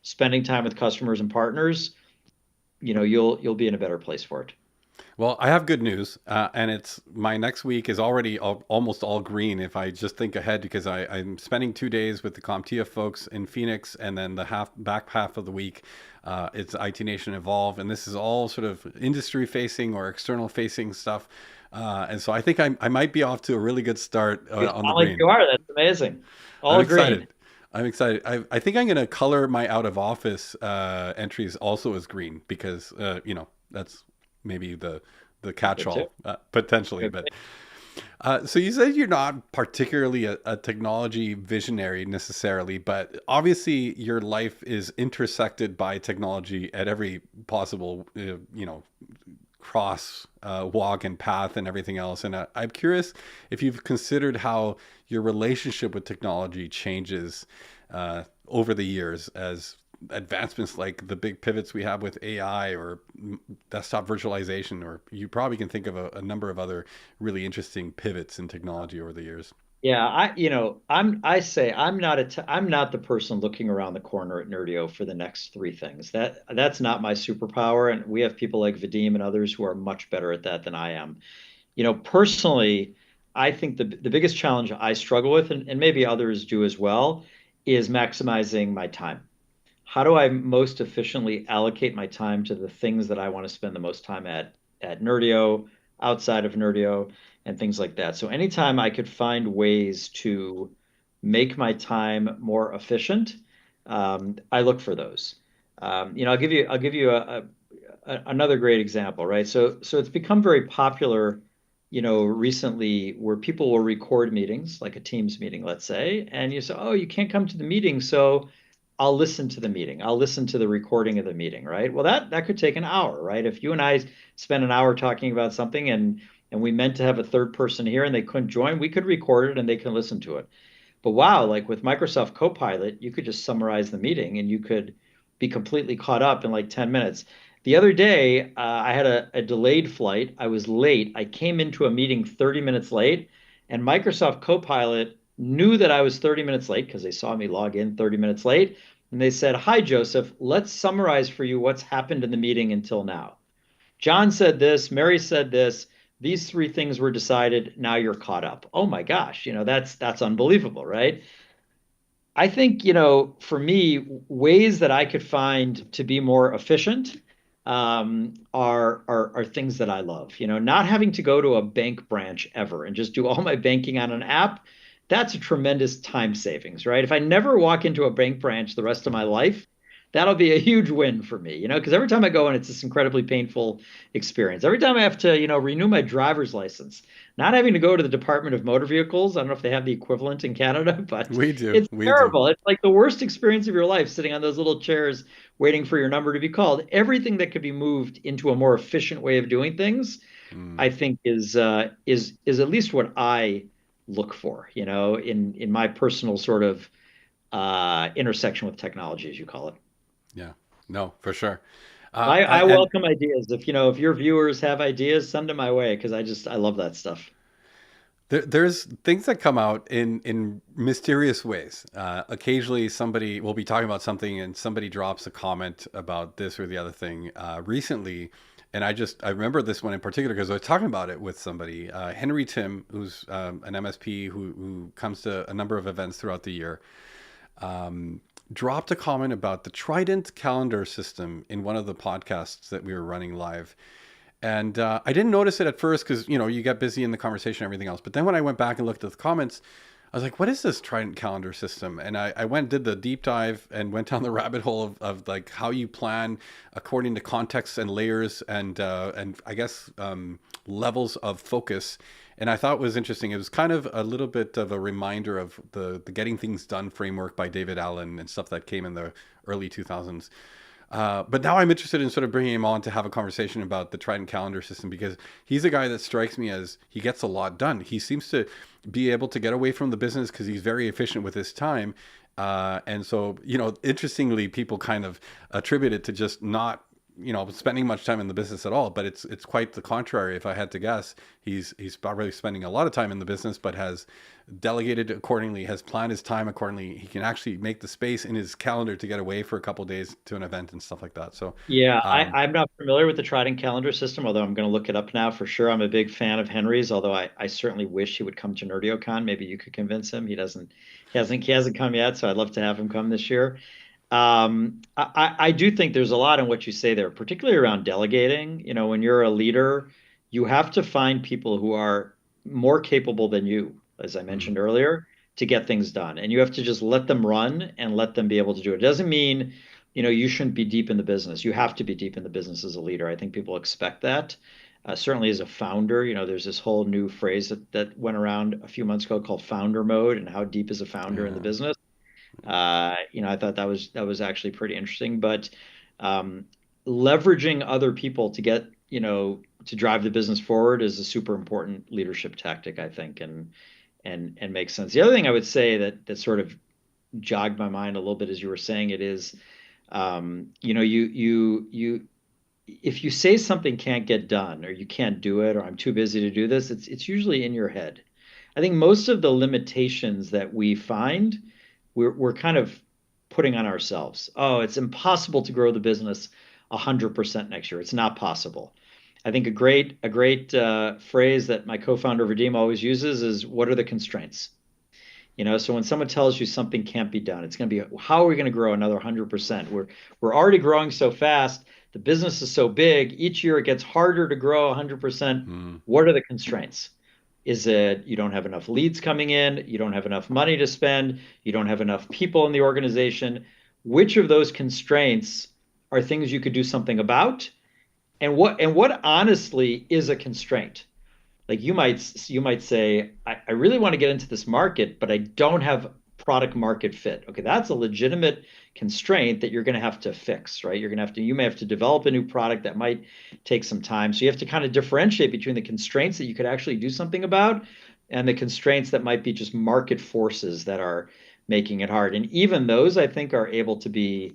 spending time with customers and partners, you'll be in a better place for it. Well, I have good news, and it's my next week is already almost all green if I just think ahead because I'm spending 2 days with the CompTIA folks in Phoenix, and then the back half of the week it's IT Nation Evolve, and this is all sort of industry facing or external facing stuff, and so I think I might be off to a really good start You on the sound like green. you are. That's amazing. I'm All green. excited. I'm excited. I think I'm going to color my out of office entries also as green because that's maybe the Good too. catch-all potentially. Good. But so you said you're not particularly a technology visionary necessarily, but obviously your life is intersected by technology at every possible cross walk and path and everything else. And I'm curious if you've considered how your relationship with technology changes over the years as advancements like the big pivots we have with AI or desktop virtualization, or you probably can think of a number of other really interesting pivots in technology over the years. Yeah, I say I'm not the person looking around the corner at Nerdio for the next three things. That's not my superpower, and we have people like Vadim and others who are much better at that than I am. Personally, I think the biggest challenge I struggle with, and maybe others do as well, is maximizing my time. How do I most efficiently allocate my time to the things that I want to spend the most time at Nerdio, outside of Nerdio, and things like that. So anytime I could find ways to make my time more efficient, I look for those. I'll give you another great example, right? So it's become very popular recently where people will record meetings, like a Teams meeting, let's say, and you say, oh, you can't come to the meeting, so I'll listen to the meeting. I'll listen to the recording of the meeting, right? Well, that could take an hour, right? If you and I spend an hour talking about something and we meant to have a third person here and they couldn't join, we could record it and they can listen to it. But wow, like with Microsoft Copilot, you could just summarize the meeting and you could be completely caught up in like 10 minutes. The other day, I had a delayed flight. I was late. I came into a meeting 30 minutes late, and Microsoft Copilot knew that I was 30 minutes late because they saw me log in 30 minutes late. And they said, hi, Joseph, let's summarize for you what's happened in the meeting until now. John said this, Mary said this, these three things were decided, now you're caught up. Oh my gosh, that's unbelievable, right? I think, for me, ways that I could find to be more efficient are things that I love. Not having to go to a bank branch ever and just do all my banking on an app. That's a tremendous time savings, right? If I never walk into a bank branch the rest of my life, that'll be a huge win for me, because every time I go in, it's this incredibly painful experience. Every time I have to, renew my driver's license, not having to go to the Department of Motor Vehicles. I don't know if they have the equivalent in Canada, but We do. it's We do. terrible. It's like the worst experience of your life sitting on those little chairs waiting for your number to be called. Everything that could be moved into a more efficient way of doing things, Mm, I think is at least what I look for, in my personal sort of intersection with technology, as you call it. yeah. No, for sure. I And welcome ideas. If your viewers have ideas, send them my way because I love that stuff. there's things that come out in mysterious ways. Occasionally, somebody will be talking about something, and somebody drops a comment about this or the other thing. Recently, and I remember this one in particular because I was talking about it with somebody, Henry Tim, who's an MSP who comes to a number of events throughout the year. Dropped a comment about the Trident calendar system in one of the podcasts that we were running live. And I didn't notice it at first because, you get busy in the conversation and everything else. But then when I went back and looked at the comments, I was like, what is this Trident calendar system? And I went, did the deep dive and went down the rabbit hole of like how you plan according to contexts and layers and I guess levels of focus. And I thought it was interesting. It was kind of a little bit of a reminder of the Getting Things Done framework by David Allen and stuff that came in the early 2000s. But now I'm interested in sort of bringing him on to have a conversation about the Trident calendar system because he's a guy that strikes me as he gets a lot done. He seems to be able to get away from the business because he's very efficient with his time. And so, interestingly, people kind of attribute it to just not, spending much time in the business at all. But it's quite the contrary. If I had to guess, he's probably spending a lot of time in the business, but has delegated accordingly, has planned his time accordingly. He can actually make the space in his calendar to get away for a couple of days to an event and stuff like that. So, Yeah, um, I'm not familiar with the Trident calendar system, although I'm going to look it up now for sure. I'm a big fan of Henry's, although I certainly wish he would come to NerdioCon. Maybe you could convince him. He hasn't come yet, so I'd love to have him come this year. I do think there's a lot in what you say there, particularly around delegating. When you're a leader, you have to find people who are more capable than you, as I mhm, mentioned earlier, to get things done. And you have to just let them run and let them be able to do it. It doesn't mean, you shouldn't be deep in the business. You have to be deep in the business as a leader. I think people expect that. Certainly as a founder, there's this whole new phrase that went around a few months ago called founder mode and how deep is a founder in the yeah, business. I thought that was actually pretty interesting. But um, leveraging other people to get, to drive the business forward is a super important leadership tactic, I think, and makes sense. The other thing I would say that sort of jogged my mind a little bit as you were saying it is, you if you say something can't get done or you can't do it or I'm too busy to do this, it's usually in your head. I think most of the limitations that we find, we're kind of putting on ourselves. Oh, it's impossible to grow the business 100% next year. It's not possible. I think a great phrase that my co-founder Vadim always uses is, "What are the constraints?" So when someone tells you something can't be done, it's going to be, how are we going to grow another 100%? We're already growing so fast. The business is so big. Each year it gets harder to grow 100%. mm, What are the constraints? Is it you don't have enough leads coming in? You don't have enough money to spend? You don't have enough people in the organization? Which of those constraints are things you could do something about? And what honestly is a constraint? Like you might say, I really want to get into this market, but I don't have product market fit. Okay, that's a legitimate constraint that you're going to have to fix, right? You may have to develop a new product that might take some time. So you have to kind of differentiate between the constraints that you could actually do something about and the constraints that might be just market forces that are making it hard. And even those, I think, are able to be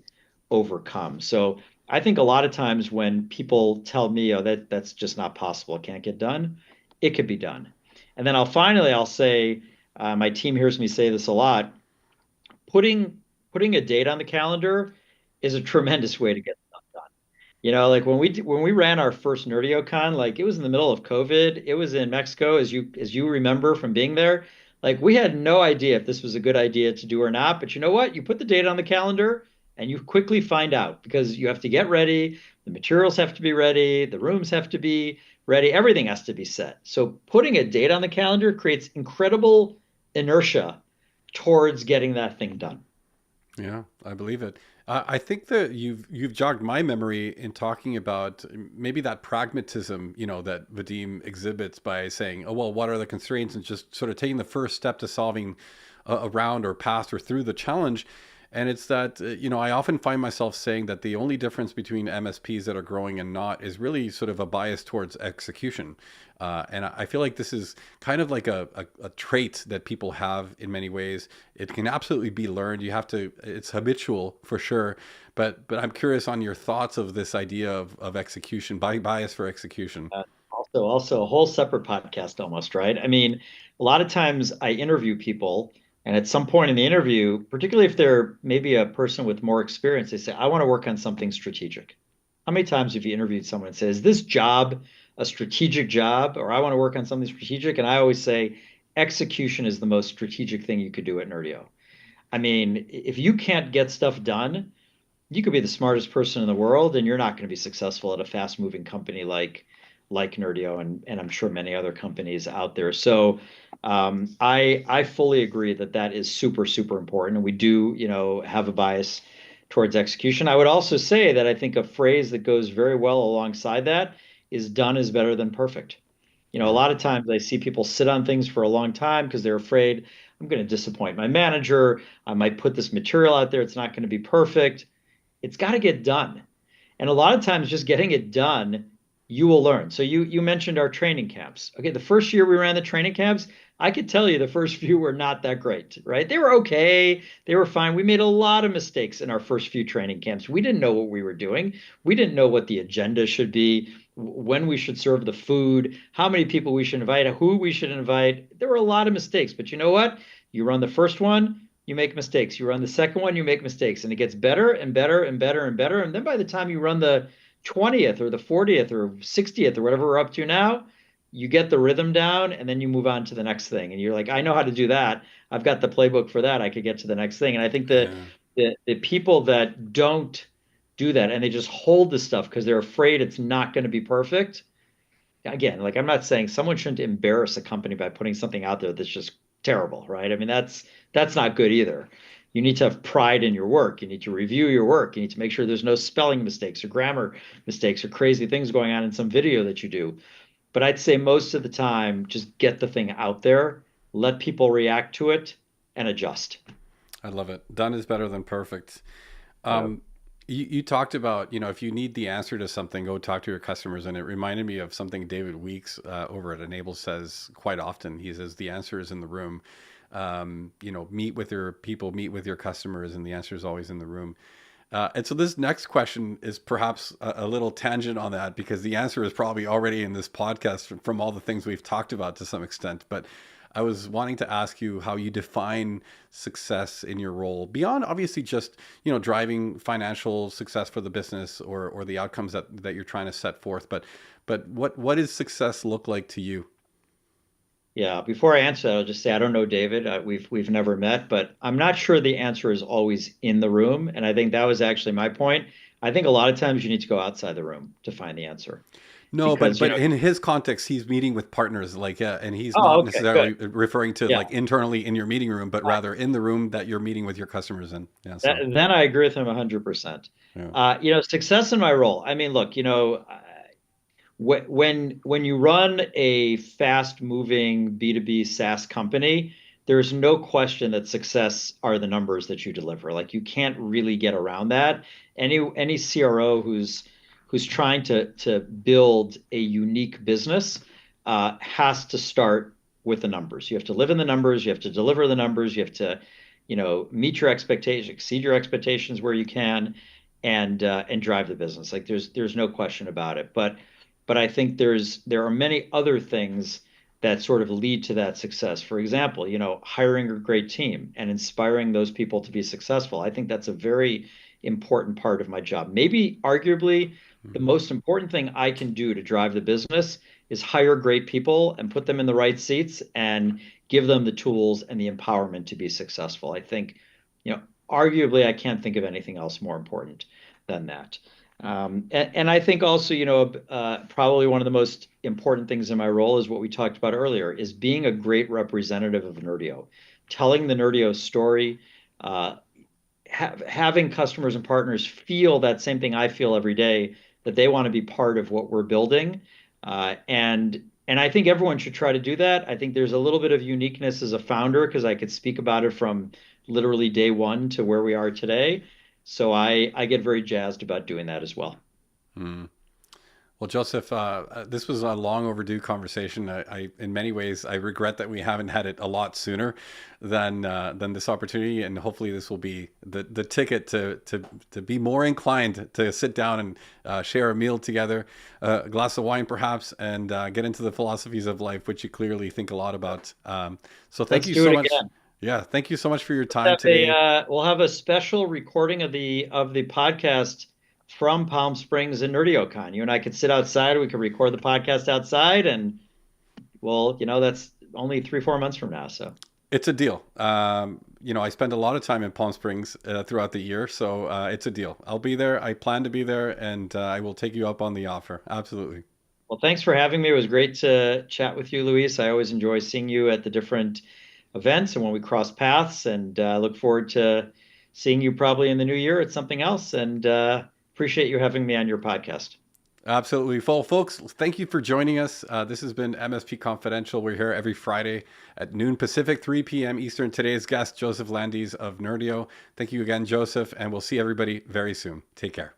overcome. So I think a lot of times when people tell me, oh, that's just not possible, it can't get done, it could be done. And then I'll say, my team hears me say this a lot, putting putting a date on the calendar is a tremendous way to get stuff done. Like when we ran our first NerdioCon, like it was in the middle of COVID. It was in Mexico, as you remember from being there. Like we had no idea if this was a good idea to do or not. But you know what? You put the date on the calendar, and you quickly find out because you have to get ready. The materials have to be ready. The rooms have to be ready. Everything has to be set. So putting a date on the calendar creates incredible inertia towards getting that thing done. Yeah, I believe it. I think that you've jogged my memory in talking about maybe that pragmatism, that Vadim exhibits by saying, "Oh well, what are the constraints?" and just sort of taking the first step to solving around or past or through the challenge. And it's that, I often find myself saying that the only difference between MSPs that are growing and not is really sort of a bias towards execution. And I feel like this is kind of like a trait that people have in many ways. It can absolutely be learned. It's habitual for sure. But I'm curious on your thoughts of this idea of execution, bias for execution. Also a whole separate podcast almost, right? I mean, a lot of times I interview people, and at some point in the interview, particularly if they're maybe a person with more experience, they say, I want to work on something strategic. How many times have you interviewed someone and says, is this job a strategic job, or I want to work on something strategic? And I always say, execution is the most strategic thing you could do at Nerdio. I mean, if you can't get stuff done, you could be the smartest person in the world and you're not going to be successful at a fast moving company like Nerdio and I'm sure many other companies out there. So I fully agree that that is super super important, and we do have a bias towards execution. I would also say that I think a phrase that goes very well alongside that is done is better than perfect. A Yeah. lot of times I see people sit on things for a long time because they're afraid I'm going to disappoint my manager. I might put this material out there. It's not going to be perfect. It's got to get done. And a lot of times just getting it done, you will learn. So you mentioned our training camps. Okay, the first year we ran the training camps, I could tell you the first few were not that great, right? They were okay. They were fine. We made a lot of mistakes in our first few training camps. We didn't know what we were doing. We didn't know what the agenda should be, when we should serve the food, how many people we should invite, who we should invite. There were a lot of mistakes, but you know what? You run the first one, you make mistakes. You run the second one, you make mistakes, and it gets better and better and better and better. And then by the time you run the 20th or the 40th or 60th or whatever we're up to now, you get the rhythm down and then you move on to the next thing. And you're like, I know how to do that. I've got the playbook for that. I could get to the next thing. And I think that Yeah. the people that don't do that and they just hold the stuff because they're afraid it's not going to be perfect. Again, like I'm not saying someone shouldn't embarrass a company by putting something out there that's just terrible, right? I mean, that's not good either. You need to have pride in your work. You need to review your work. You need to make sure there's no spelling mistakes or grammar mistakes or crazy things going on in some video that you do. But I'd say most of the time, just get the thing out there, let people react to it, and adjust. I love it. Done is better than perfect. Yeah. Um, you talked about, if you need the answer to something, go talk to your customers. And it reminded me of something David Weeks over at Enable says quite often. He says, the answer is in the room. Meet with your people, meet with your customers, and the answer is always in the room. And so this next question is perhaps a little tangent on that because the answer is probably already in this podcast from all the things we've talked about to some extent. But I was wanting to ask you how you define success in your role beyond obviously just, driving financial success for the business or the outcomes that you're trying to set forth. But what does success look like to you? Yeah, before I answer that, I'll just say I don't know David. We've never met, but I'm not sure the answer is always in the room. And I think that was actually my point. I think a lot of times you need to go outside the room to find the answer No, but because, but in his context, he's meeting with partners, like, and he's oh, not okay, good. necessarily referring to Yeah. like internally in your meeting room, but I- rather in the room that you're meeting with your customers in. Yeah, That, so then I agree with him 100%. yeah, Success in my role. I mean, look, When you run a fast-moving B2B SaaS company, there's no question that success are the numbers that you deliver. Like you can't really get around that. Any CRO who's trying to build a unique business has to start with the numbers. You have to live in the numbers. You have to deliver the numbers. You have to, meet your expectations, exceed your expectations where you can, and drive the business. Like there's no question about it. But I think there are many other things that sort of lead to that success. For example, hiring a great team and inspiring those people to be successful. I think that's a very important part of my job. Maybe arguably the Mhm. most important thing I can do to drive the business is hire great people and put them in the right seats and give them the tools and the empowerment to be successful. I think, arguably, I can't think of anything else more important than that. And I think also, probably one of the most important things in my role is what we talked about earlier, is being a great representative of Nerdio, telling the Nerdio story, uh, having customers and partners feel that same thing I feel every day, that they want to be part of what we're building. And I think everyone should try to do that. I think there's a little bit of uniqueness as a founder because I could speak about it from literally day one to where we are today. So I get very jazzed about doing that as well. Mm. Well, Joseph, this was a long overdue conversation. In many ways, I regret that we haven't had it a lot sooner than this opportunity, and hopefully, this will be the ticket to be more inclined to sit down and share a meal together, a glass of wine, perhaps, and get into the philosophies of life, which you clearly think a lot about. So, thank Let's you do so it much. again. Yeah, thank you so much for your time today. We'll have a special recording of the podcast from Palm Springs and NerdioCon. You and I could sit outside. We could record the podcast outside, and well, that's only 3, 4 months from now. So It's a deal. I spend a lot of time in Palm Springs throughout the year, so it's a deal. I'll be there. I plan to be there, and I will take you up on the offer. Absolutely. well, thanks for having me. It was great to chat with you, Luis. I always enjoy seeing you at the different events and when we cross paths, and look forward to seeing you probably in the new year at something else. And appreciate you having me on your podcast. Absolutely. Well, folks, thank you for joining us. This has been MSP Confidential. We're here every Friday at noon Pacific, 3 p.m. Eastern. Today's guest, Joseph Landis of Nerdio. Thank you again, Joseph, and we'll see everybody very soon. Take care.